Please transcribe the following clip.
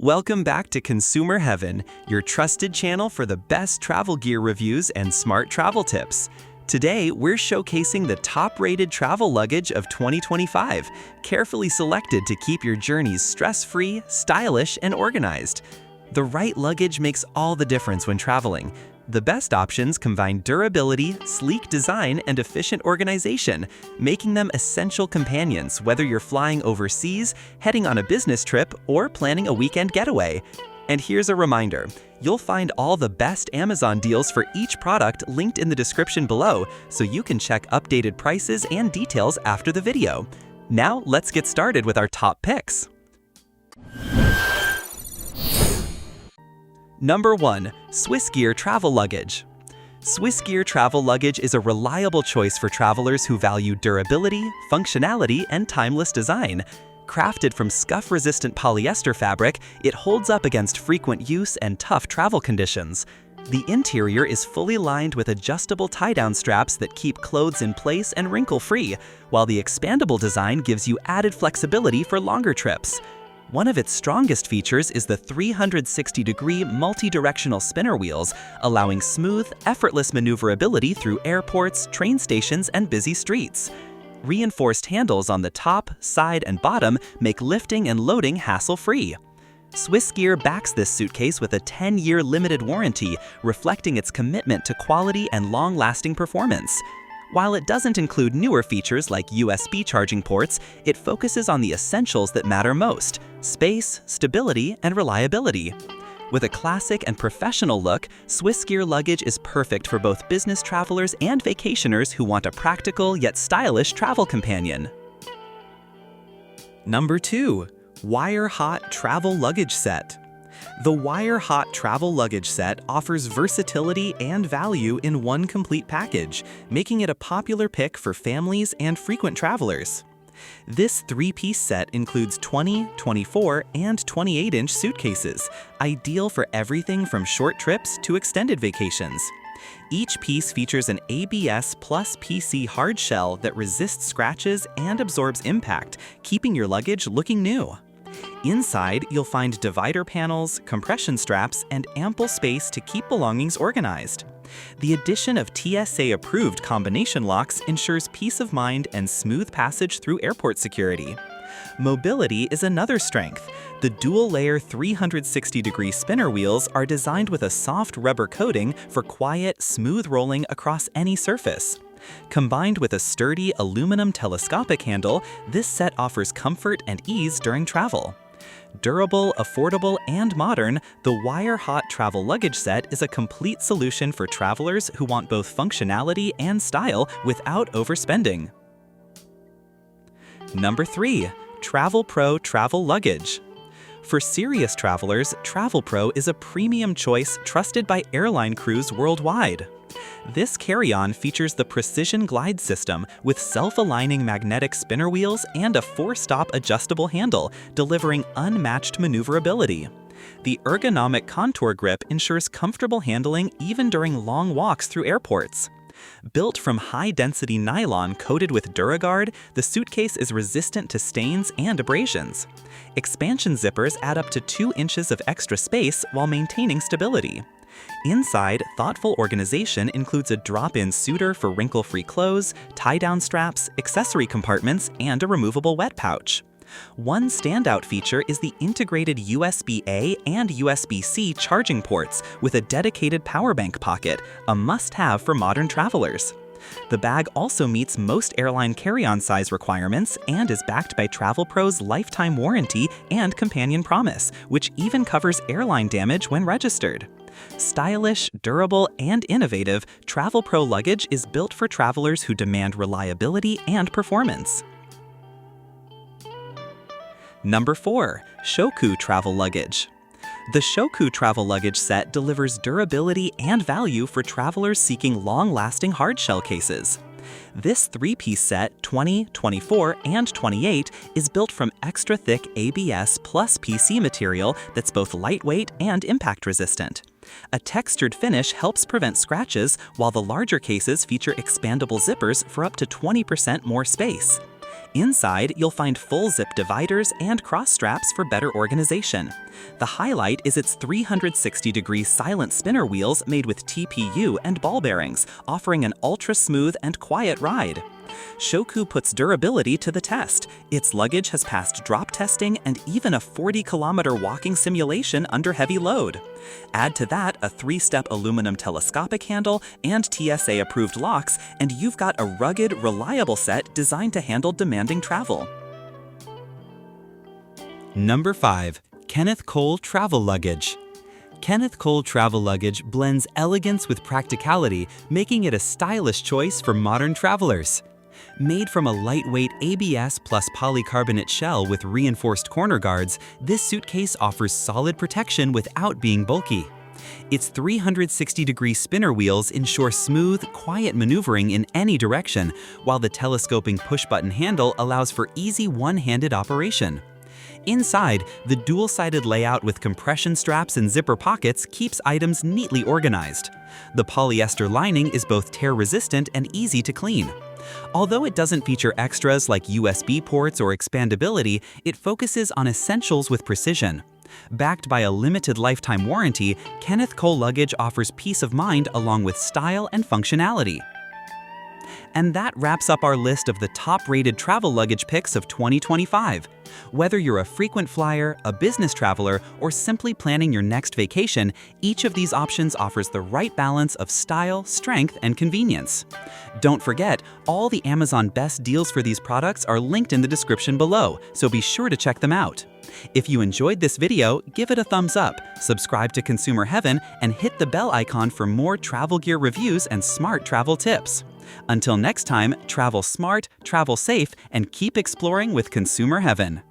Welcome back to Consumer Heaven, your trusted channel for the best travel gear reviews and smart travel tips. Today, we're showcasing the top-rated travel luggage of 2025, carefully selected to keep your journeys stress-free, stylish, and organized. The right luggage makes all the difference when traveling. The best options combine durability, sleek design, and efficient organization, making them essential companions whether you're flying overseas, heading on a business trip, or planning a weekend getaway. And here's a reminder, you'll find all the best Amazon deals for each product linked in the description below, so you can check updated prices and details after the video. Now, let's get started with our top picks. Number 1. Swissgear Travel Luggage. Swissgear Travel Luggage is a reliable choice for travelers who value durability, functionality, and timeless design. Crafted from scuff-resistant polyester fabric, it holds up against frequent use and tough travel conditions. The interior is fully lined with adjustable tie-down straps that keep clothes in place and wrinkle-free, while the expandable design gives you added flexibility for longer trips. One of its strongest features is the 360-degree multi-directional spinner wheels, allowing smooth, effortless maneuverability through airports, train stations, and busy streets. Reinforced handles on the top, side, and bottom make lifting and loading hassle-free. Swissgear backs this suitcase with a 10-year limited warranty, reflecting its commitment to quality and long-lasting performance. While it doesn't include newer features like USB charging ports, it focuses on the essentials that matter most: space, stability, and reliability. With a classic and professional look, Swissgear luggage is perfect for both business travelers and vacationers who want a practical yet stylish travel companion. Number 2. Wire Hot Travel Luggage Set. The Wire Hot Travel Luggage Set offers versatility and value in one complete package, making it a popular pick for families and frequent travelers. This 3-piece set includes 20, 24, and 28-inch suitcases, ideal for everything from short trips to extended vacations. Each piece features an ABS plus PC hard shell that resists scratches and absorbs impact, keeping your luggage looking new. Inside, you'll find divider panels, compression straps, and ample space to keep belongings organized. The addition of TSA-approved combination locks ensures peace of mind and smooth passage through airport security. Mobility is another strength. The dual-layer 360-degree spinner wheels are designed with a soft rubber coating for quiet, smooth rolling across any surface. Combined with a sturdy aluminum telescopic handle, this set offers comfort and ease during travel. Durable, affordable, and modern, the Wire Hot Travel Luggage Set is a complete solution for travelers who want both functionality and style without overspending. Number 3. TravelPro Travel Luggage. For serious travelers, TravelPro is a premium choice trusted by airline crews worldwide. This carry-on features the Precision Glide system with self-aligning magnetic spinner wheels and a 4-stop adjustable handle, delivering unmatched maneuverability. The ergonomic contour grip ensures comfortable handling even during long walks through airports. Built from high-density nylon coated with DuraGuard, the suitcase is resistant to stains and abrasions. Expansion zippers add up to 2 inches of extra space while maintaining stability. Inside, thoughtful organization includes a drop-in suitor for wrinkle-free clothes, tie-down straps, accessory compartments, and a removable wet pouch. One standout feature is the integrated USB-A and USB-C charging ports with a dedicated power bank pocket, a must-have for modern travelers. The bag also meets most airline carry-on size requirements and is backed by TravelPro's lifetime warranty and companion promise, which even covers airline damage when registered. Stylish, durable, and innovative, TravelPro luggage is built for travelers who demand reliability and performance. Number 4. Shoku Travel Luggage. The Shoku Travel Luggage Set delivers durability and value for travelers seeking long-lasting hardshell cases. This 3-piece set, 20, 24, and 28, is built from extra-thick ABS plus PC material that's both lightweight and impact-resistant. A textured finish helps prevent scratches, while the larger cases feature expandable zippers for up to 20% more space. Inside, you'll find full zip dividers and cross straps for better organization. The highlight is its 360-degree silent spinner wheels made with TPU and ball bearings, offering an ultra-smooth and quiet ride. Shoku puts durability to the test. Its luggage has passed drop testing and even a 40-kilometer walking simulation under heavy load. Add to that a 3-step aluminum telescopic handle and TSA-approved locks, and you've got a rugged, reliable set designed to handle demanding travel. Number 5. Kenneth Cole Travel Luggage. Kenneth Cole Travel Luggage blends elegance with practicality, making it a stylish choice for modern travelers. Made from a lightweight ABS plus polycarbonate shell with reinforced corner guards, this suitcase offers solid protection without being bulky. Its 360-degree spinner wheels ensure smooth, quiet maneuvering in any direction, while the telescoping push-button handle allows for easy one-handed operation. Inside, the dual-sided layout with compression straps and zipper pockets keeps items neatly organized. The polyester lining is both tear-resistant and easy to clean. Although it doesn't feature extras like USB ports or expandability, it focuses on essentials with precision. Backed by a limited lifetime warranty, Kenneth Cole Luggage offers peace of mind along with style and functionality. And that wraps up our list of the top-rated travel luggage picks of 2025. Whether you're a frequent flyer, a business traveler, or simply planning your next vacation, each of these options offers the right balance of style, strength, and convenience. Don't forget, all the Amazon best deals for these products are linked in the description below, so be sure to check them out. If you enjoyed this video, give it a thumbs up, subscribe to Consumer Heaven, and hit the bell icon for more travel gear reviews and smart travel tips. Until next time, travel smart, travel safe, and keep exploring with Consumer Heaven.